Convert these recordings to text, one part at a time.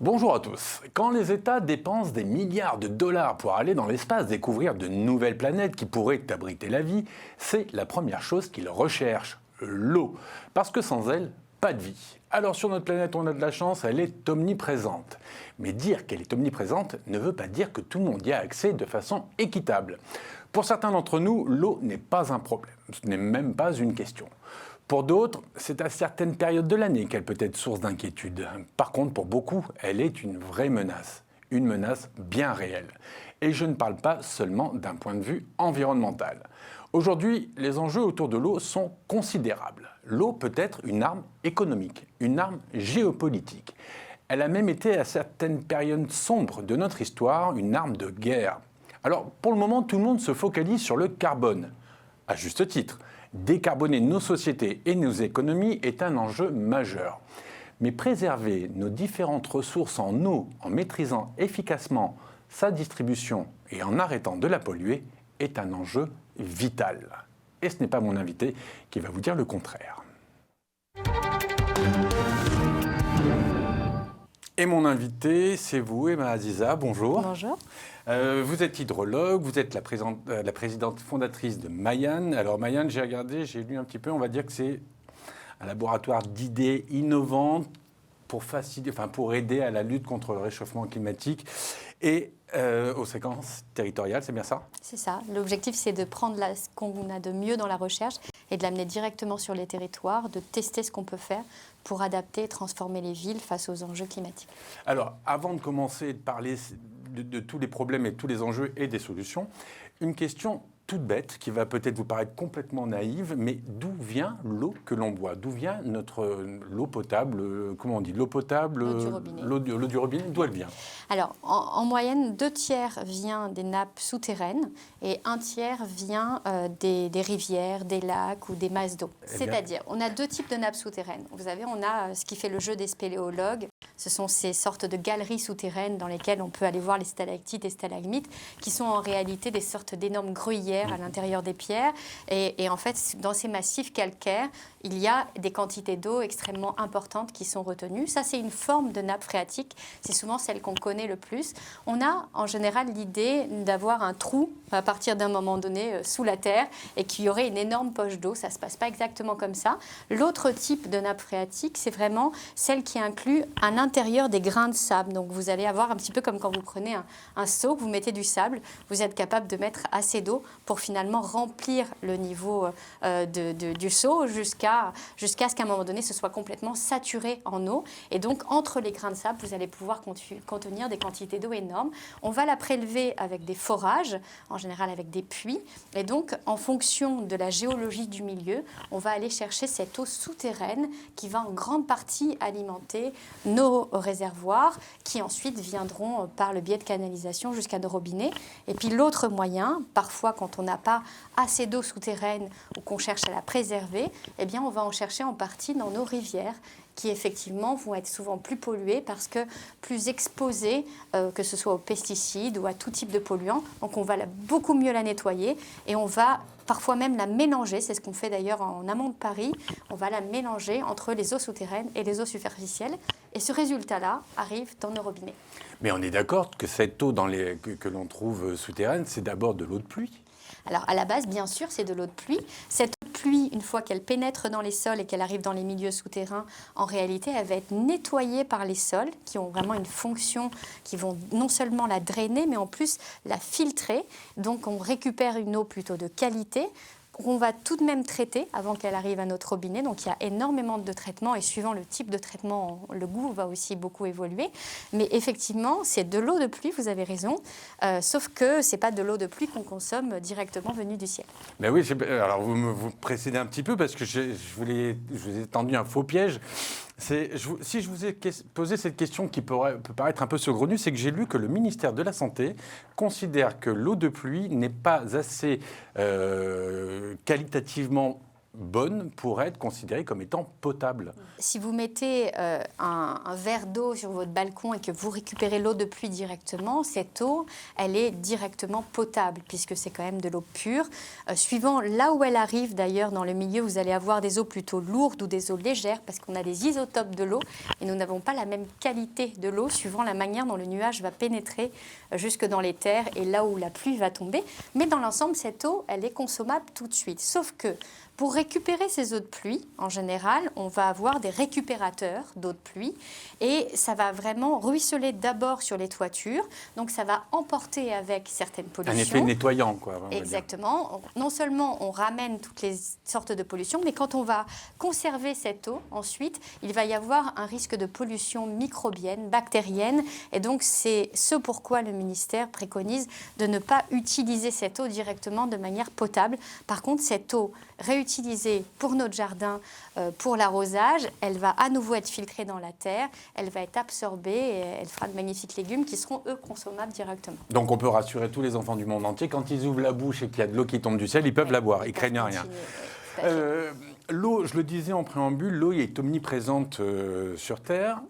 Bonjour à tous. Quand les États dépensent des milliards de dollars pour aller dans l'espace découvrir de nouvelles planètes qui pourraient abriter la vie, c'est la première chose qu'ils recherchent, l'eau. Parce que sans elle, pas de vie. Alors sur notre planète, on a de la chance, elle est omniprésente. Mais dire qu'elle est omniprésente ne veut pas dire que tout le monde y a accès de façon équitable. Pour certains d'entre nous, l'eau n'est pas un problème, ce n'est même pas une question. Pour d'autres, c'est à certaines périodes de l'année qu'elle peut être source d'inquiétude. Par contre, pour beaucoup, elle est une vraie menace. Une menace bien réelle. Et je ne parle pas seulement d'un point de vue environnemental. Aujourd'hui, les enjeux autour de l'eau sont considérables. L'eau peut être une arme économique, une arme géopolitique. Elle a même été à certaines périodes sombres de notre histoire une arme de guerre. Alors, pour le moment, tout le monde se focalise sur le carbone. À juste titre. Décarboner nos sociétés et nos économies est un enjeu majeur. Mais préserver nos différentes ressources en eau, en maîtrisant efficacement sa distribution et en arrêtant de la polluer, est un enjeu vital. Et ce n'est pas mon invité qui va vous dire le contraire. Et mon invité, c'est vous, Emma Aziza. Bonjour. Bonjour. Vous êtes hydrologue, vous êtes la présidente fondatrice de Mayan. Alors Mayan, j'ai regardé, j'ai lu un petit peu, on va dire que c'est un laboratoire d'idées innovantes pour aider à la lutte contre le réchauffement climatique et aux séquences territoriales, c'est bien ça? C'est ça. L'objectif, c'est de prendre ce qu'on a de mieux dans la recherche et de l'amener directement sur les territoires, de tester ce qu'on peut faire pour adapter et transformer les villes face aux enjeux climatiques. Alors, avant de commencer de parler de tous les problèmes et tous les enjeux et des solutions, une question toute bête, qui va peut-être vous paraître complètement naïve, mais d'où vient l'eau que l'on boit? D'où vient l'eau potable? Comment on dit? L'eau potable? L'eau du robinet. L'eau du robinet, d'où elle vient? Alors, en moyenne, 2/3 vient des nappes souterraines et 1/3 vient des rivières, des lacs ou des masses d'eau. C'est-à-dire, on a 2 types de nappes souterraines. Vous savez, on a ce qui fait le jeu des spéléologues. Ce sont ces sortes de galeries souterraines dans lesquelles on peut aller voir les stalactites et stalagmites, qui sont en réalité des sortes d'énormes gruyères à l'intérieur des pierres. Et en fait, dans ces massifs calcaires, il y a des quantités d'eau extrêmement importantes qui sont retenues. Ça, c'est une forme de nappe phréatique. C'est souvent celle qu'on connaît le plus. On a en général l'idée d'avoir un trou à partir d'un moment donné sous la terre et qu'il y aurait une énorme poche d'eau. Ça ne se passe pas exactement comme ça. L'autre type de nappe phréatique, c'est vraiment celle qui inclut à l'intérieur des grains de sable. Donc vous allez avoir un petit peu comme quand vous prenez un seau, que vous mettez du sable, vous êtes capable de mettre assez d'eau pour finalement remplir le niveau du seau jusqu'à ce qu'à un moment donné, ce soit complètement saturé en eau. Et donc, entre les grains de sable, vous allez pouvoir contenir des quantités d'eau énormes. On va la prélever avec des forages, en général avec des puits. Et donc, en fonction de la géologie du milieu, on va aller chercher cette eau souterraine qui va en grande partie alimenter nos réservoirs, qui ensuite viendront par le biais de canalisation jusqu'à nos robinets. Et puis, l'autre moyen, parfois quand on n'a pas assez d'eau souterraine ou qu'on cherche à la préserver, eh bien, on va en chercher en partie dans nos rivières qui effectivement vont être souvent plus polluées parce que plus exposées, que ce soit aux pesticides ou à tout type de polluants. Donc on va beaucoup mieux la nettoyer et on va parfois même la mélanger, c'est ce qu'on fait d'ailleurs en amont de Paris, on va la mélanger entre les eaux souterraines et les eaux superficielles. Et ce résultat-là arrive dans nos robinets. Mais on est d'accord que cette eau que l'on trouve souterraine, c'est d'abord de l'eau de pluie? Alors, à la base, bien sûr, c'est de l'eau de pluie. Cette eau de pluie, une fois qu'elle pénètre dans les sols et qu'elle arrive dans les milieux souterrains, en réalité, elle va être nettoyée par les sols, qui ont vraiment une fonction, qui vont non seulement la drainer, mais en plus la filtrer. Donc, on récupère une eau plutôt de qualité, qu'on va tout de même traiter avant qu'elle arrive à notre robinet. Donc, il y a énormément de traitements et suivant le type de traitement, le goût va aussi beaucoup évoluer. Mais effectivement, c'est de l'eau de pluie, vous avez raison, sauf que ce n'est pas de l'eau de pluie qu'on consomme directement venue du ciel. Ben oui, alors vous précédez un petit peu parce que je vous ai tendu un faux piège. Si je vous ai posé cette question qui peut paraître un peu saugrenue, c'est que j'ai lu que le ministère de la Santé considère que l'eau de pluie n'est pas assez qualitativement bonne pour être considérée comme étant potable? Si vous mettez un verre d'eau sur votre balcon et que vous récupérez l'eau de pluie directement, cette eau, elle est directement potable puisque c'est quand même de l'eau pure. Suivant là où elle arrive d'ailleurs dans le milieu, vous allez avoir des eaux plutôt lourdes ou des eaux légères parce qu'on a des isotopes de l'eau et nous n'avons pas la même qualité de l'eau suivant la manière dont le nuage va pénétrer jusque dans les terres et là où la pluie va tomber. Mais dans l'ensemble, cette eau, elle est consommable tout de suite. Sauf que pour récupérer ces eaux de pluie, en général, on va avoir des récupérateurs d'eau de pluie et ça va vraiment ruisseler d'abord sur les toitures. Donc, ça va emporter avec certaines pollutions. Un effet nettoyant, quoi. Exactement. Non seulement on ramène toutes les sortes de pollutions, mais quand on va conserver cette eau, ensuite, il va y avoir un risque de pollution microbienne, bactérienne. Et donc, c'est ce pourquoi le ministère préconise de ne pas utiliser cette eau directement de manière potable. Par contre, cette eau réutilisée pour notre jardin, pour l'arrosage, elle va à nouveau être filtrée dans la terre, elle va être absorbée et elle fera de magnifiques légumes qui seront, eux, consommables directement. Donc on peut rassurer tous les enfants du monde entier, quand ils ouvrent la bouche et qu'il y a de l'eau qui tombe du ciel, ils peuvent la boire, ils craignent rien. L'eau, je le disais en préambule, l'eau est omniprésente sur Terre.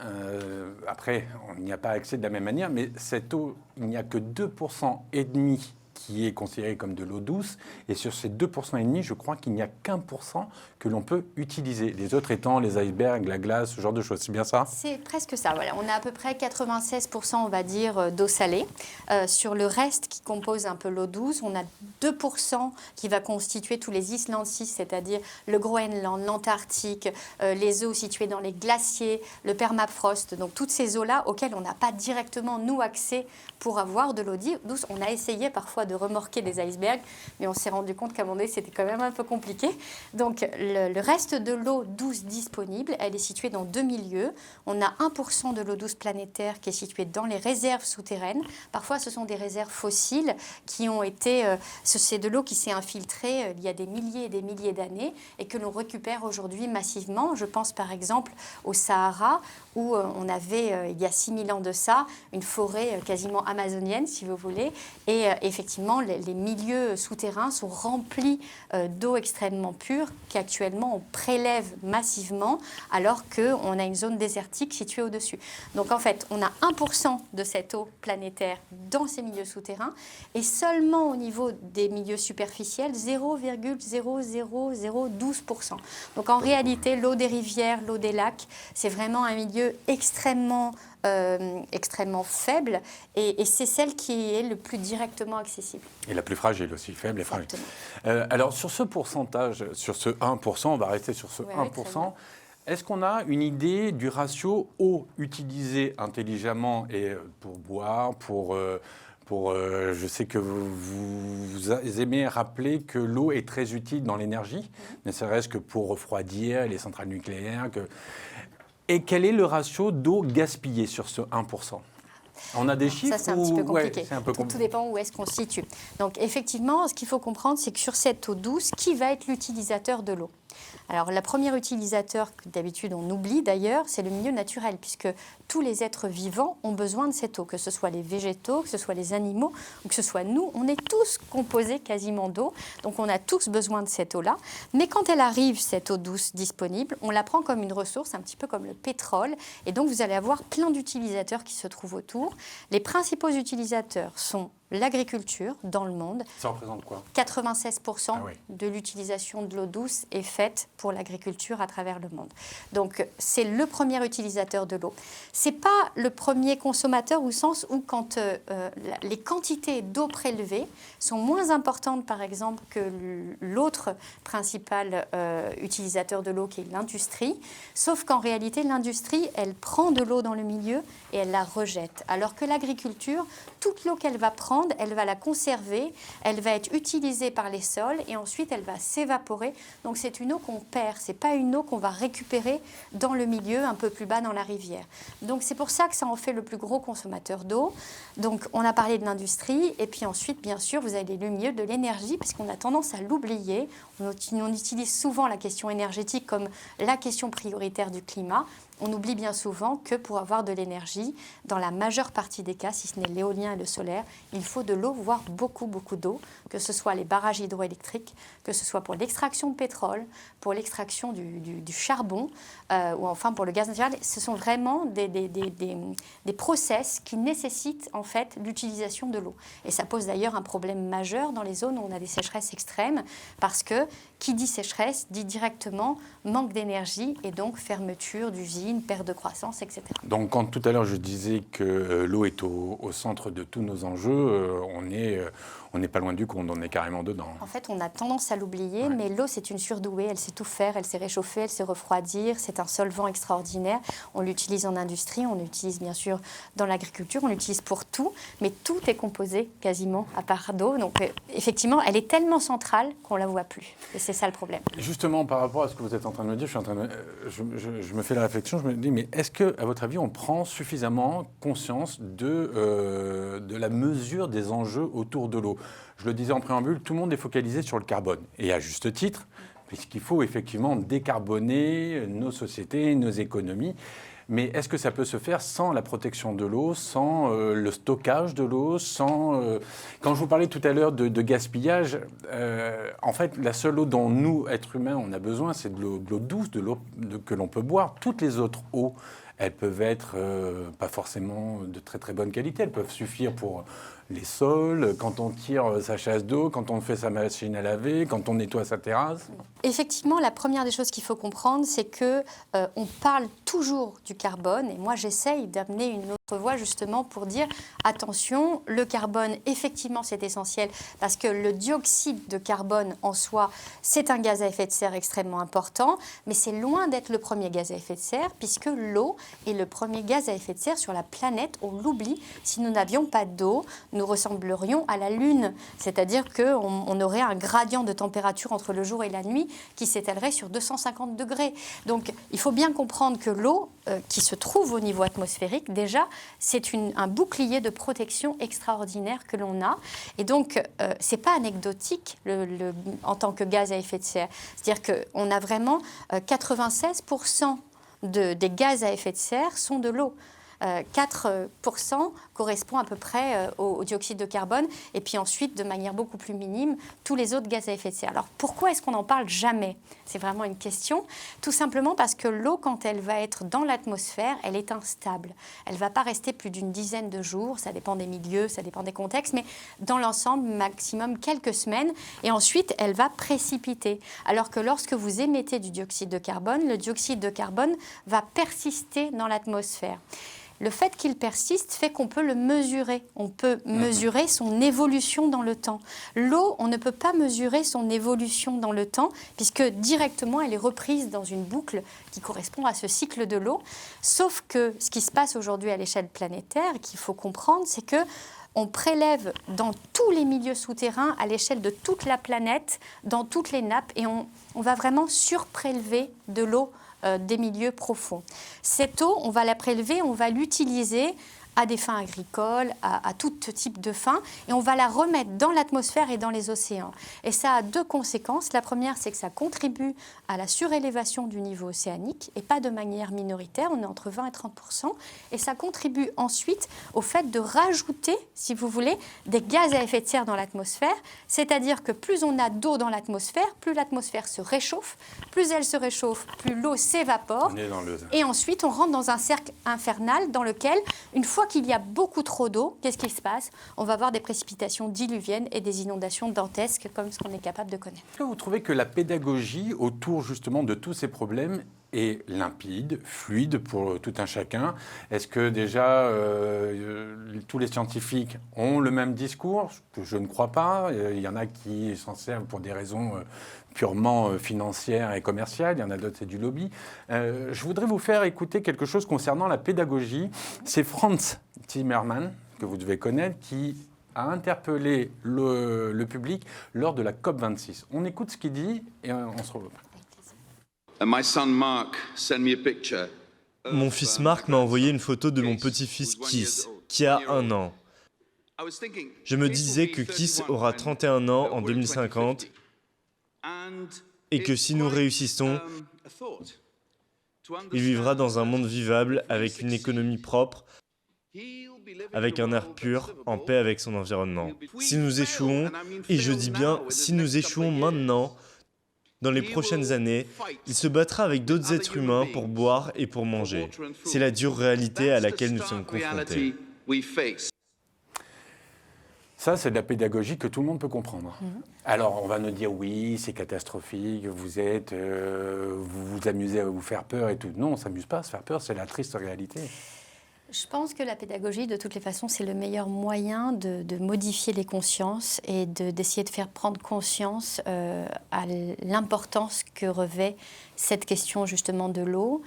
Après, on n'y a pas accès de la même manière, mais cette eau, il n'y a que 2% et demi qui est considérée comme de l'eau douce. Et sur ces 2% et demi, je crois qu'il n'y a qu'1% que l'on peut utiliser. Les autres étant les icebergs, la glace, ce genre de choses. C'est bien ça? C'est presque ça. Voilà. On a à peu près 96%, on va dire, d'eau salée. Sur le reste qui compose un peu l'eau douce, on a 2% qui va constituer tous les Island Seas, c'est-à-dire le Groenland, l'Antarctique, les eaux situées dans les glaciers, le permafrost. Donc toutes ces eaux-là auxquelles on n'a pas directement, nous, accès pour avoir de l'eau douce. On a essayé parfois de remorquer des icebergs, mais on s'est rendu compte qu'à un moment donné, c'était quand même un peu compliqué. Donc, le reste de l'eau douce disponible, elle est située dans deux milieux. On a 1% de l'eau douce planétaire qui est située dans les réserves souterraines. Parfois, ce sont des réserves fossiles qui ont été... c'est de l'eau qui s'est infiltrée il y a des milliers et des milliers d'années et que l'on récupère aujourd'hui massivement. Je pense par exemple au Sahara, où on avait, il y a 6000 ans de ça, une forêt quasiment amazonienne, si vous voulez, et effectivement, les milieux souterrains sont remplis d'eau extrêmement pure qu'actuellement on prélève massivement alors qu'on a une zone désertique située au-dessus. Donc en fait, on a 1% de cette eau planétaire dans ces milieux souterrains et seulement au niveau des milieux superficiels, 0,00012%. Donc en réalité, l'eau des rivières, l'eau des lacs, c'est vraiment un milieu extrêmement faible et c'est celle qui est le plus directement accessible. Et la plus fragile aussi, faible et fragile. Alors sur ce pourcentage, sur ce 1%, on va rester sur ce 1%, est-ce qu'on a une idée du ratio eau utilisée intelligemment et pour boire, je sais que vous aimez rappeler que l'eau est très utile dans l'énergie, ne serait-ce que pour refroidir les centrales nucléaires. Et quel est le ratio d'eau gaspillée sur ce 1%? On a des chiffres? Ça, c'est un petit peu compliqué. Ouais, tout dépend où est-ce qu'on se situe. Donc, effectivement, ce qu'il faut comprendre, c'est que sur cette eau douce, qui va être l'utilisateur de l'eau? Alors, le premier utilisateur, que d'habitude on oublie d'ailleurs, c'est le milieu naturel, puisque tous les êtres vivants ont besoin de cette eau, que ce soit les végétaux, que ce soit les animaux, ou que ce soit nous, on est tous composés quasiment d'eau, donc on a tous besoin de cette eau-là. Mais quand elle arrive, cette eau douce disponible, on la prend comme une ressource, un petit peu comme le pétrole, et donc vous allez avoir plein d'utilisateurs qui se trouvent autour. Les principaux utilisateurs sont l'agriculture dans le monde. Ça représente quoi? 96% de l'utilisation de l'eau douce est faite pour l'agriculture à travers le monde. Donc, c'est le premier utilisateur de l'eau. Ce n'est pas le premier consommateur au sens où quand les quantités d'eau prélevées sont moins importantes, par exemple, que l'autre principal utilisateur de l'eau qui est l'industrie, sauf qu'en réalité, l'industrie, elle prend de l'eau dans le milieu et elle la rejette. Alors que l'agriculture, toute l'eau qu'elle va prendre, elle va la conserver, elle va être utilisée par les sols et ensuite elle va s'évaporer. Donc c'est une eau qu'on perd, c'est pas une eau qu'on va récupérer dans le milieu un peu plus bas dans la rivière. Donc c'est pour ça que ça en fait le plus gros consommateur d'eau. Donc on a parlé de l'industrie et puis ensuite bien sûr vous avez le milieu de l'énergie parce qu'on a tendance à l'oublier. On utilise souvent la question énergétique comme la question prioritaire du climat. on oublie bien souvent que pour avoir de l'énergie, dans la majeure partie des cas, si ce n'est l'éolien et le solaire, il faut de l'eau, voire beaucoup, beaucoup d'eau, que ce soit les barrages hydroélectriques, que ce soit pour l'extraction de pétrole, pour l'extraction du charbon, ou enfin pour le gaz naturel. Ce sont vraiment des process qui nécessitent en fait l'utilisation de l'eau. Et ça pose d'ailleurs un problème majeur dans les zones où on a des sécheresses extrêmes, parce que qui dit sécheresse dit directement manque d'énergie et donc fermeture d'usines, perte de croissance, etc. Donc quand tout à l'heure je disais que l'eau est au centre de tous nos enjeux, on n'est pas loin du compte, on est carrément dedans. En fait, on a tendance à l'oublier, mais l'eau, c'est une surdouée. Elle sait tout faire, elle sait réchauffer, elle sait refroidir. C'est un solvant extraordinaire. On l'utilise en industrie, on l'utilise bien sûr dans l'agriculture, on l'utilise pour tout, mais tout est composé quasiment à part d'eau. Donc effectivement, elle est tellement centrale qu'on ne la voit plus. Et c'est ça le problème. Justement, par rapport à ce que vous êtes en train de me dire, je me fais la réflexion, je me dis, mais est-ce qu'à votre avis, on prend suffisamment conscience de la mesure des enjeux autour de l'eau ? Je le disais en préambule, tout le monde est focalisé sur le carbone, et à juste titre, puisqu'il faut effectivement décarboner nos sociétés, nos économies. Mais est-ce que ça peut se faire sans la protection de l'eau, sans le stockage de l'eau, sans... Quand je vous parlais tout à l'heure de gaspillage, en fait, la seule eau dont nous, êtres humains, on a besoin, c'est de l'eau douce, de l'eau que l'on peut boire. Toutes les autres eaux, elles peuvent être pas forcément de très très bonne qualité, elles peuvent suffire pour les sols, quand on tire sa chasse d'eau, quand on fait sa machine à laver, quand on nettoie sa terrasse. Effectivement, la première des choses qu'il faut comprendre, c'est que on parle toujours du carbone, et moi j'essaye d'amener une autre voie justement pour dire attention, le carbone, effectivement c'est essentiel, parce que le dioxyde de carbone en soi, c'est un gaz à effet de serre extrêmement important, mais c'est loin d'être le premier gaz à effet de serre, puisque l'eau est le premier gaz à effet de serre sur la planète. On l'oublie, si nous n'avions pas d'eau, nous ressemblerions à la Lune, c'est-à-dire qu'on aurait un gradient de température entre le jour et la nuit qui s'étalerait sur 250 degrés. Donc il faut bien comprendre que l'eau qui se trouve au niveau atmosphérique, déjà, c'est un bouclier de protection extraordinaire que l'on a. Et donc, ce n'est pas anecdotique en tant que gaz à effet de serre. C'est-à-dire qu'on a vraiment 96% des gaz à effet de serre sont de l'eau. 4% correspond à peu près au dioxyde de carbone, et puis ensuite, de manière beaucoup plus minime, tous les autres gaz à effet de serre. Alors pourquoi est-ce qu'on n'en parle jamais ? C'est vraiment une question. Tout simplement parce que l'eau, quand elle va être dans l'atmosphère, elle est instable. Elle ne va pas rester plus d'une dizaine de jours, ça dépend des milieux, ça dépend des contextes, mais dans l'ensemble, maximum quelques semaines, et ensuite, elle va précipiter. Alors que lorsque vous émettez du dioxyde de carbone, le dioxyde de carbone va persister dans l'atmosphère. Le fait qu'il persiste fait qu'on peut le mesurer. On peut mesurer son évolution dans le temps. L'eau, on ne peut pas mesurer son évolution dans le temps, puisque directement, elle est reprise dans une boucle qui correspond à ce cycle de l'eau. Sauf que ce qui se passe aujourd'hui à l'échelle planétaire, qu'il faut comprendre, c'est que on prélève dans tous les milieux souterrains, à l'échelle de toute la planète, dans toutes les nappes, et on va vraiment surprélever de l'eau des milieux profonds. Cette eau, on va la prélever, on va l'utiliser à des fins agricoles, à tout type de fins, et on va la remettre dans l'atmosphère et dans les océans. Et ça a deux conséquences. La première, c'est que ça contribue à la surélévation du niveau océanique, et pas de manière minoritaire, on est entre 20 et 30%, et ça contribue ensuite au fait de rajouter, si vous voulez, des gaz à effet de serre dans l'atmosphère, c'est-à-dire que plus on a d'eau dans l'atmosphère, plus l'atmosphère se réchauffe, plus elle se réchauffe, plus l'eau s'évapore, et ensuite on rentre dans un cercle infernal dans lequel, une fois qu'il y a beaucoup trop d'eau, qu'est-ce qui se passe ? On va avoir des précipitations diluviennes et des inondations dantesques comme ce qu'on est capable de connaître. Est-ce que vous trouvez que la pédagogie autour justement de tous ces problèmes est limpide, fluide pour tout un chacun ? Est-ce que déjà tous les scientifiques ont le même discours ? Je ne crois pas. Il y en a qui s'en servent pour des raisons purement financières et commerciales. Il y en a d'autres, c'est du lobby. Je voudrais vous faire écouter quelque chose concernant la pédagogie. C'est Frans Timmermans, que vous devez connaître, qui a interpellé le public lors de la COP26. On écoute ce qu'il dit et on se retrouve. Mon fils Marc m'a envoyé une photo de mon petit-fils Kiss, qui a 1 an. Je me disais que Kiss aura 31 ans en 2050 et que si nous réussissons, Il vivra dans un monde vivable, avec une économie propre, avec un air pur, en paix avec son environnement. Si nous échouons, et je dis bien si nous échouons maintenant, dans les prochaines années, il se battra avec d'autres êtres humains pour boire et pour manger. C'est la dure réalité à laquelle nous sommes confrontés. Ça, c'est de la pédagogie que tout le monde peut comprendre. Alors, on va nous dire, oui, c'est catastrophique, vous vous amusez à vous faire peur et tout. Non, on ne s'amuse pas à se faire peur, c'est la triste réalité. Je pense que la pédagogie, de toutes les façons, c'est le meilleur moyen de modifier les consciences et d'essayer de faire prendre conscience à l'importance que revêt cette question justement de l'eau.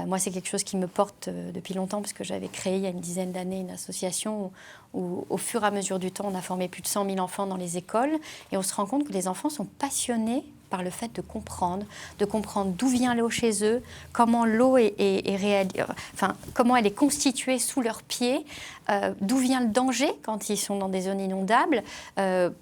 Moi, c'est quelque chose qui me porte depuis longtemps parce que j'avais créé il y a une dizaine d'années une association où, au fur et à mesure du temps, on a formé plus de 100 000 enfants dans les écoles et on se rend compte que les enfants sont passionnés par le fait de comprendre d'où vient l'eau chez eux, comment l'eau comment elle est constituée sous leurs pieds, d'où vient le danger quand ils sont dans des zones inondables,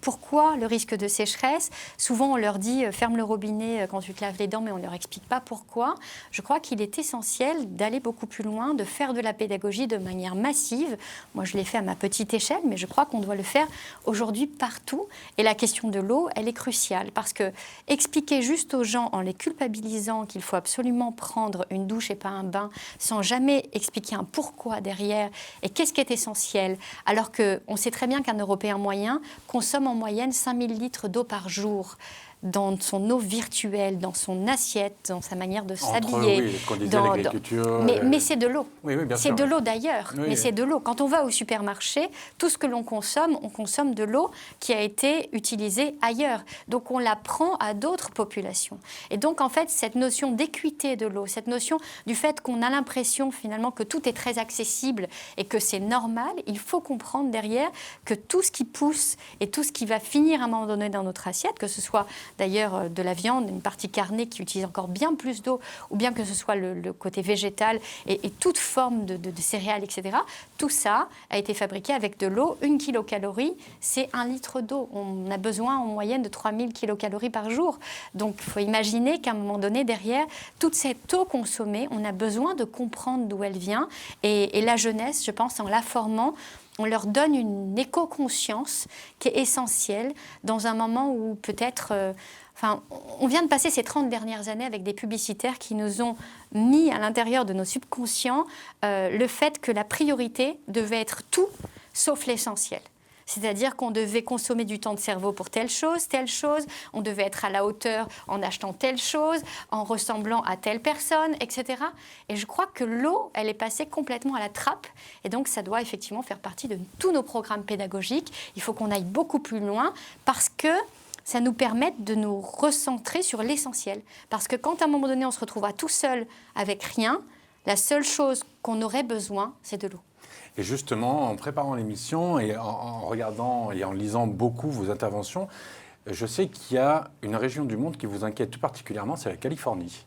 pourquoi le risque de sécheresse. Souvent, on leur dit ferme le robinet quand tu te laves les dents, mais on ne leur explique pas pourquoi. Je crois qu'il est essentiel d'aller beaucoup plus loin, de faire de la pédagogie de manière massive. Moi, je l'ai fait à ma petite échelle, mais je crois qu'on doit le faire aujourd'hui partout. Et la question de l'eau, elle est cruciale parce que expliquer juste aux gens en les culpabilisant qu'il faut absolument prendre une douche et pas un bain sans jamais expliquer un pourquoi derrière et qu'est-ce qui est essentiel, alors qu'on sait très bien qu'un Européen moyen consomme en moyenne 5000 litres d'eau par jour dans son eau virtuelle, dans son assiette, dans sa manière de s'habiller. Oui, ce qu'on disait, l'agriculture. Mais c'est de l'eau. Oui, bien c'est sûr, de l'eau d'ailleurs, mais c'est de l'eau. Quand on va au supermarché, tout ce que l'on consomme, on consomme de l'eau qui a été utilisée ailleurs. Donc on la prend à d'autres populations. Et donc en fait, cette notion d'équité de l'eau, cette notion du fait qu'on a l'impression finalement que tout est très accessible et que c'est normal, il faut comprendre derrière que tout ce qui pousse et tout ce qui va finir à un moment donné dans notre assiette, que ce soit d'ailleurs de la viande, une partie carnée qui utilise encore bien plus d'eau, ou bien que ce soit le côté végétal et toute forme de céréales, etc. Tout ça a été fabriqué avec de l'eau. 1 kilocalorie, c'est 1 litre d'eau. On a besoin en moyenne de 3000 kilocalories par jour. Donc il faut imaginer qu'à un moment donné, derrière toute cette eau consommée, on a besoin de comprendre d'où elle vient. Et la jeunesse, je pense, en la formant, on leur donne une éco-conscience qui est essentielle dans un moment où peut-être... on vient de passer ces 30 dernières années avec des publicitaires qui nous ont mis à l'intérieur de nos subconscients le fait que la priorité devait être tout sauf l'essentiel. C'est-à-dire qu'on devait consommer du temps de cerveau pour telle chose, on devait être à la hauteur en achetant telle chose, en ressemblant à telle personne, etc. Et je crois que l'eau, elle est passée complètement à la trappe. Et donc, ça doit effectivement faire partie de tous nos programmes pédagogiques. Il faut qu'on aille beaucoup plus loin parce que ça nous permet de nous recentrer sur l'essentiel. Parce que quand, à un moment donné, on se retrouvera tout seul avec rien, la seule chose qu'on aurait besoin, c'est de l'eau. Et justement, en préparant l'émission et en regardant et en lisant beaucoup vos interventions, je sais qu'il y a une région du monde qui vous inquiète tout particulièrement, c'est la Californie.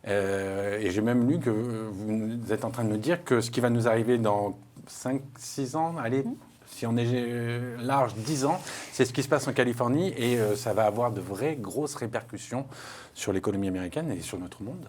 Et j'ai même lu que vous êtes en train de nous dire que ce qui va nous arriver dans 5-6 ans, allez, si on est large, 10 ans, c'est ce qui se passe en Californie et ça va avoir de vraies grosses répercussions sur l'économie américaine et sur notre monde.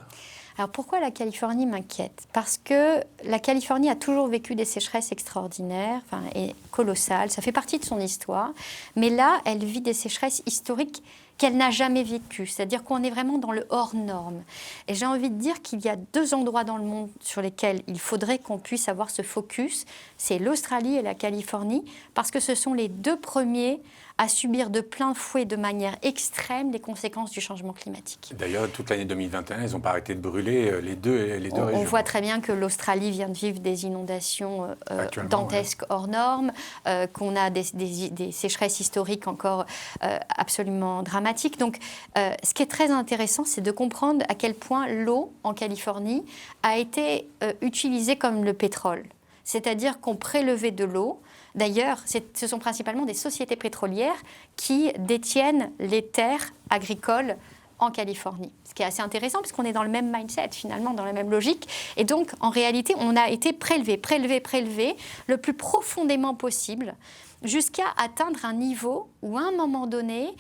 Alors pourquoi la Californie m'inquiète ? Parce que la Californie a toujours vécu des sécheresses extraordinaires et colossales, ça fait partie de son histoire, mais là, elle vit des sécheresses historiques qu'elle n'a jamais vécues, c'est-à-dire qu'on est vraiment dans le hors norme. Et j'ai envie de dire qu'il y a 2 endroits dans le monde sur lesquels il faudrait qu'on puisse avoir ce focus, c'est l'Australie et la Californie, parce que ce sont les 2 premiers à subir de plein fouet, de manière extrême, les conséquences du changement climatique. D'ailleurs, toute l'année 2021, ils n'ont pas arrêté de brûler les deux régions. On voit très bien que l'Australie vient de vivre des inondations dantesques hors normes, qu'on a des sécheresses historiques encore absolument dramatiques. Donc, ce qui est très intéressant, c'est de comprendre à quel point l'eau en Californie a été utilisée comme le pétrole. C'est-à-dire qu'on prélevait de l'eau. D'ailleurs, ce sont principalement des sociétés pétrolières qui détiennent les terres agricoles en Californie. Ce qui est assez intéressant parce qu'on est dans le même mindset, finalement, dans la même logique. Et donc, en réalité, on a été prélevé le plus profondément possible jusqu'à atteindre un niveau où, à un moment donné,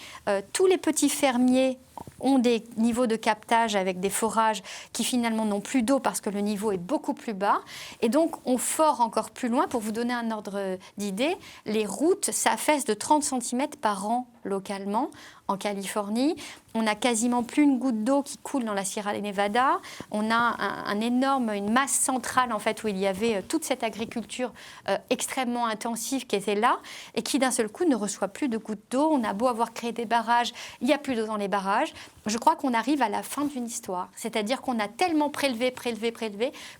tous les petits fermiers ont des niveaux de captage avec des forages qui finalement n'ont plus d'eau parce que le niveau est beaucoup plus bas. Et donc, on fore encore plus loin. Pour vous donner un ordre d'idée, les routes s'affaissent de 30 cm par an localement. En Californie, on n'a quasiment plus une goutte d'eau qui coule dans la Sierra Nevada. On a une masse centrale en fait où il y avait toute cette agriculture extrêmement intensive qui était là et qui d'un seul coup ne reçoit plus de gouttes d'eau. On a beau avoir créé des barrages, il n'y a plus d'eau dans les barrages. Je crois qu'on arrive à la fin d'une histoire. C'est-à-dire qu'on a tellement prélevé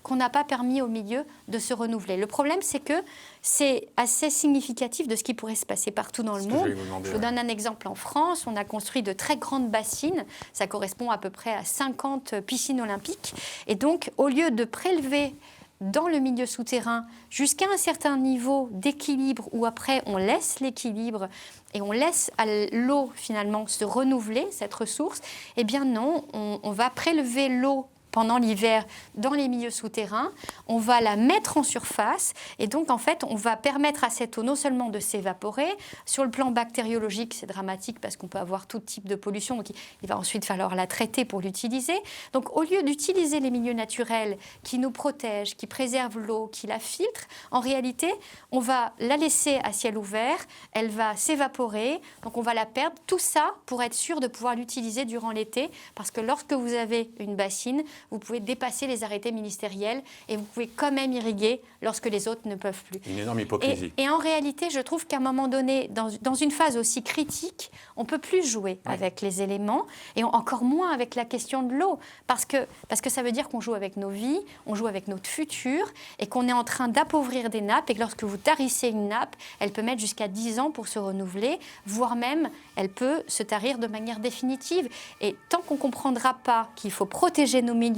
qu'on n'a pas permis au milieu de se renouveler. Le problème, c'est que c'est assez significatif de ce qui pourrait se passer partout dans le monde. Je vous donne un exemple en France. On a construit de très grandes bassines. Ça correspond à peu près à 50 piscines olympiques. Et donc, au lieu de prélever dans le milieu souterrain jusqu'à un certain niveau d'équilibre où après on laisse l'équilibre et on laisse à l'eau finalement se renouveler, cette ressource, eh bien non, on va prélever l'eau pendant l'hiver dans les milieux souterrains, on va la mettre en surface et donc en fait on va permettre à cette eau non seulement de s'évaporer, sur le plan bactériologique c'est dramatique parce qu'on peut avoir tout type de pollution, donc il va ensuite falloir la traiter pour l'utiliser. Donc au lieu d'utiliser les milieux naturels qui nous protègent, qui préservent l'eau, qui la filtrent, en réalité on va la laisser à ciel ouvert, elle va s'évaporer, donc on va la perdre. Tout ça pour être sûr de pouvoir l'utiliser durant l'été, parce que lorsque vous avez une bassine, vous pouvez dépasser les arrêtés ministériels et vous pouvez quand même irriguer lorsque les autres ne peuvent plus. Une énorme hypocrisie. Et en réalité, je trouve qu'à un moment donné, dans une phase aussi critique, on ne peut plus jouer avec les éléments et encore moins avec la question de l'eau. Parce que ça veut dire qu'on joue avec nos vies, on joue avec notre futur et qu'on est en train d'appauvrir des nappes et que lorsque vous tarissez une nappe, elle peut mettre jusqu'à 10 ans pour se renouveler, voire même elle peut se tarir de manière définitive. Et tant qu'on ne comprendra pas qu'il faut protéger nos milieux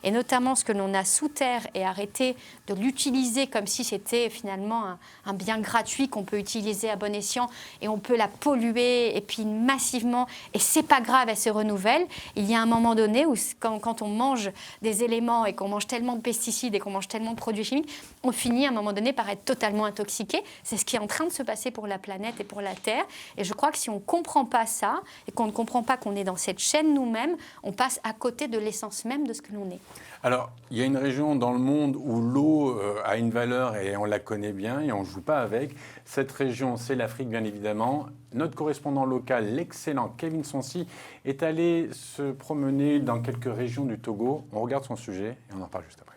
et notamment ce que l'on a sous terre et arrêter de l'utiliser comme si c'était finalement un bien gratuit qu'on peut utiliser à bon escient et on peut la polluer et puis massivement et c'est pas grave, elle se renouvelle. Il y a un moment donné où quand on mange des éléments et qu'on mange tellement de pesticides et qu'on mange tellement de produits chimiques, on finit à un moment donné par être totalement intoxiqué. C'est ce qui est en train de se passer pour la planète et pour la Terre et je crois que si on ne comprend pas ça et qu'on ne comprend pas qu'on est dans cette chaîne nous-mêmes, on passe à côté de l'essence même de ce que l'on est. Alors, il y a une région dans le monde où l'eau a une valeur et on la connaît bien et on ne joue pas avec. Cette région, c'est l'Afrique, bien évidemment. Notre correspondant local, l'excellent Kevin Sonsi, est allé se promener dans quelques régions du Togo. On regarde son sujet et on en parle juste après.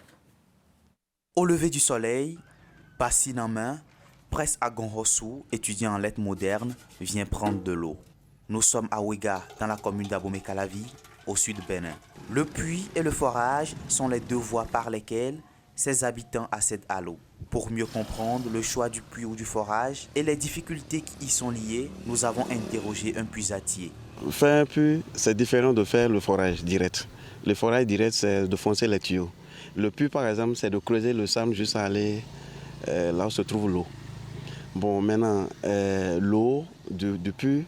Au lever du soleil, bassine en main, Presse Agonrossou, étudiant en lettres modernes, vient prendre de l'eau. Nous sommes à Ouéga, dans la commune d'Abomey-Calavi, au sud Bénin. Le puits et le forage sont les deux voies par lesquelles ses habitants accèdent à l'eau. Pour mieux comprendre le choix du puits ou du forage et les difficultés qui y sont liées, nous avons interrogé un puisatier. Faire un puits, c'est différent de faire le forage direct. Le forage direct, c'est de foncer les tuyaux. Le puits, par exemple, c'est de creuser le sable jusqu'à aller là où se trouve l'eau. Bon, maintenant, l'eau du puits,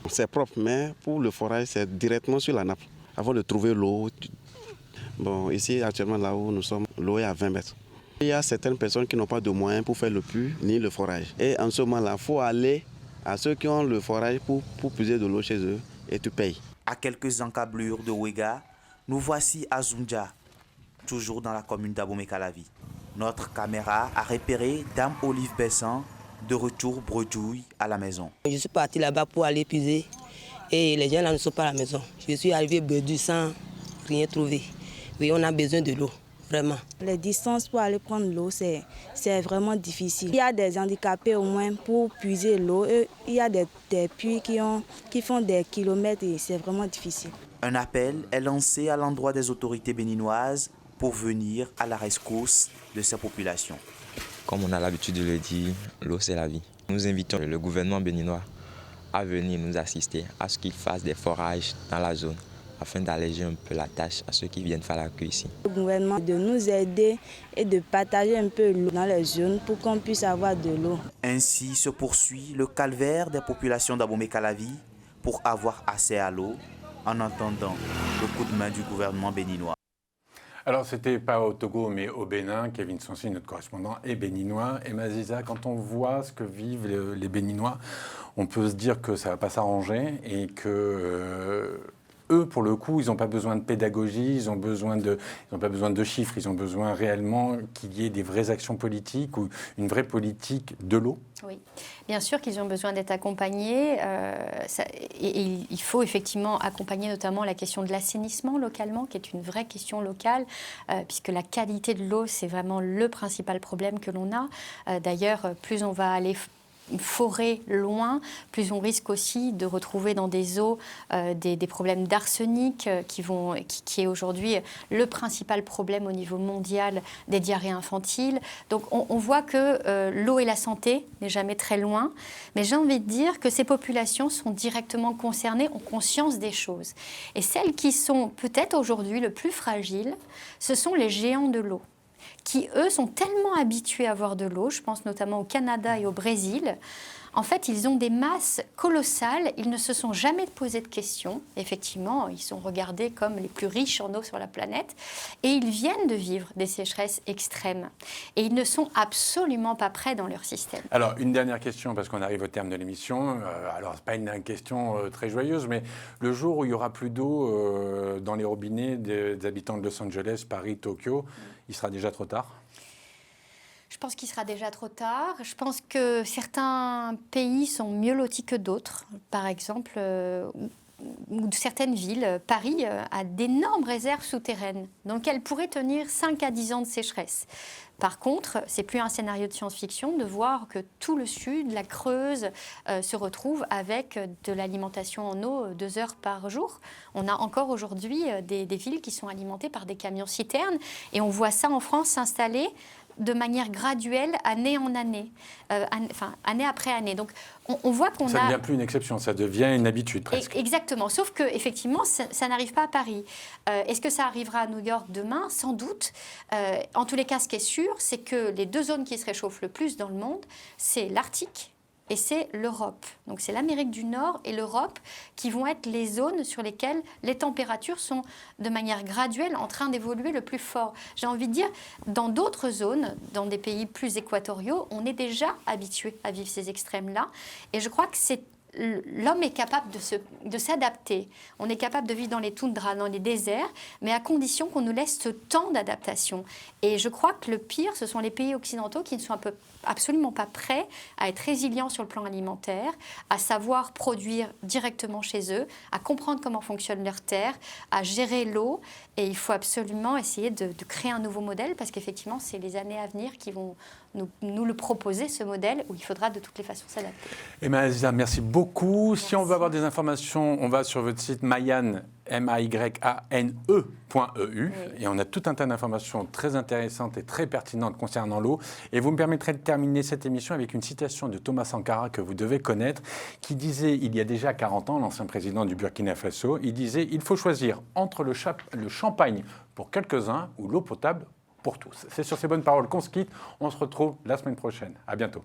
c'est propre, mais pour le forage, c'est directement sur la nappe. Avant de trouver l'eau, bon, ici, actuellement, là où nous sommes, l'eau est à 20 mètres. Il y a certaines personnes qui n'ont pas de moyens pour faire le puits ni le forage. Et en ce moment-là, il faut aller à ceux qui ont le forage pour puiser de l'eau chez eux et tu payes. À quelques encablures de Ouéga, nous voici à Zundja, toujours dans la commune d'Abomey-Calavi. Notre caméra a repéré Dame Olive Bessan, de retour bredouille à la maison. Je suis parti là-bas pour aller puiser et les gens là ne sont pas à la maison. Je suis arrivé bredouille sans rien trouver. Oui, on a besoin de l'eau, vraiment. Les distances pour aller prendre l'eau, c'est vraiment difficile. Il y a des handicapés au moins pour puiser l'eau. Il y a des puits qui font des kilomètres et c'est vraiment difficile. Un appel est lancé à l'endroit des autorités béninoises pour venir à la rescousse de ces populations. Comme on a l'habitude de le dire, l'eau c'est la vie. Nous invitons le gouvernement béninois à venir nous assister à ce qu'il fasse des forages dans la zone afin d'alléger un peu la tâche à ceux qui viennent faire la queue ici. Le gouvernement de nous aider et de partager un peu l'eau dans les zones pour qu'on puisse avoir de l'eau. Ainsi se poursuit le calvaire des populations d'Abomey-Calavi pour avoir accès à l'eau en entendant le coup de main du gouvernement béninois. Alors, c'était pas au Togo, mais au Bénin. Kevin Sonsi, notre correspondant, est béninois. Et Maziza, quand on voit ce que vivent les Béninois, on peut se dire que ça ne va pas s'arranger et que eux, pour le coup, ils n'ont pas besoin de pédagogie, ils n'ont pas besoin de chiffres, ils ont besoin réellement qu'il y ait des vraies actions politiques ou une vraie politique de l'eau. Oui, bien sûr qu'ils ont besoin d'être accompagnés. Et il faut effectivement accompagner notamment la question de l'assainissement localement, qui est une vraie question locale, puisque la qualité de l'eau, c'est vraiment le principal problème que l'on a. D'ailleurs, plus on va aller forer loin, plus on risque aussi de retrouver dans des eaux des problèmes d'arsenic qui est aujourd'hui le principal problème au niveau mondial des diarrhées infantiles. Donc on voit que l'eau et la santé n'est jamais très loin, mais j'ai envie de dire que ces populations sont directement concernées, ont conscience des choses. Et celles qui sont peut-être aujourd'hui le plus fragiles, ce sont les géants de l'eau, qui, eux, sont tellement habitués à avoir de l'eau, je pense notamment au Canada et au Brésil. En fait, ils ont des masses colossales, ils ne se sont jamais posé de questions. Effectivement, ils sont regardés comme les plus riches en eau sur la planète. Et ils viennent de vivre des sécheresses extrêmes. Et ils ne sont absolument pas prêts dans leur système. Alors, une dernière question, parce qu'on arrive au terme de l'émission. Alors, ce n'est pas une question très joyeuse, mais le jour où il n'y aura plus d'eau dans les robinets des habitants de Los Angeles, Paris, Tokyo, il sera déjà trop tard ? Je pense qu'il sera déjà trop tard. Je pense que certains pays sont mieux lotis que d'autres. Par exemple, ou certaines villes, Paris a d'énormes réserves souterraines, donc elle pourrait tenir 5 à 10 ans de sécheresse. Par contre, c'est plus un scénario de science-fiction de voir que tout le sud, la Creuse, se retrouve avec de l'alimentation en eau 2 heures par jour. On a encore aujourd'hui des villes qui sont alimentées par des camions-citernes et on voit ça en France s'installer de manière graduelle, année en année, année après année. Donc, on voit qu'on Ça ne devient plus une exception, ça devient une habitude presque. Exactement, sauf que effectivement, ça n'arrive pas à Paris. Est-ce que ça arrivera à New York demain ? Sans doute. En tous les cas, ce qui est sûr, c'est que les 2 zones qui se réchauffent le plus dans le monde, c'est l'Arctique et c'est l'Europe. Donc c'est l'Amérique du Nord et l'Europe qui vont être les zones sur lesquelles les températures sont de manière graduelle en train d'évoluer le plus fort. J'ai envie de dire, dans d'autres zones, dans des pays plus équatoriaux, on est déjà habitué à vivre ces extrêmes-là. Et je crois que l'homme est capable de s'adapter. On est capable de vivre dans les toundras, dans les déserts, mais à condition qu'on nous laisse ce temps d'adaptation. Et je crois que le pire, ce sont les pays occidentaux qui ne sont absolument pas prêts à être résilients sur le plan alimentaire, à savoir produire directement chez eux, à comprendre comment fonctionne leur terre, à gérer l'eau. Et il faut absolument essayer de créer un nouveau modèle, parce qu'effectivement, c'est les années à venir qui vont nous le proposer, ce modèle, où il faudra de toutes les façons s'adapter. Aziza, merci beaucoup. Merci. Si on veut avoir des informations, on va sur votre site Mayane, mayane.eu, Oui. et on a tout un tas d'informations très intéressantes et très pertinentes concernant l'eau. Et vous me permettrez de terminer cette émission avec une citation de Thomas Sankara que vous devez connaître, qui disait, il y a déjà 40 ans, l'ancien président du Burkina Faso, il disait « Il faut choisir entre le champagne pour quelques-uns ou l'eau potable pour tous ». C'est sur ces bonnes paroles qu'on se quitte. On se retrouve la semaine prochaine. À bientôt.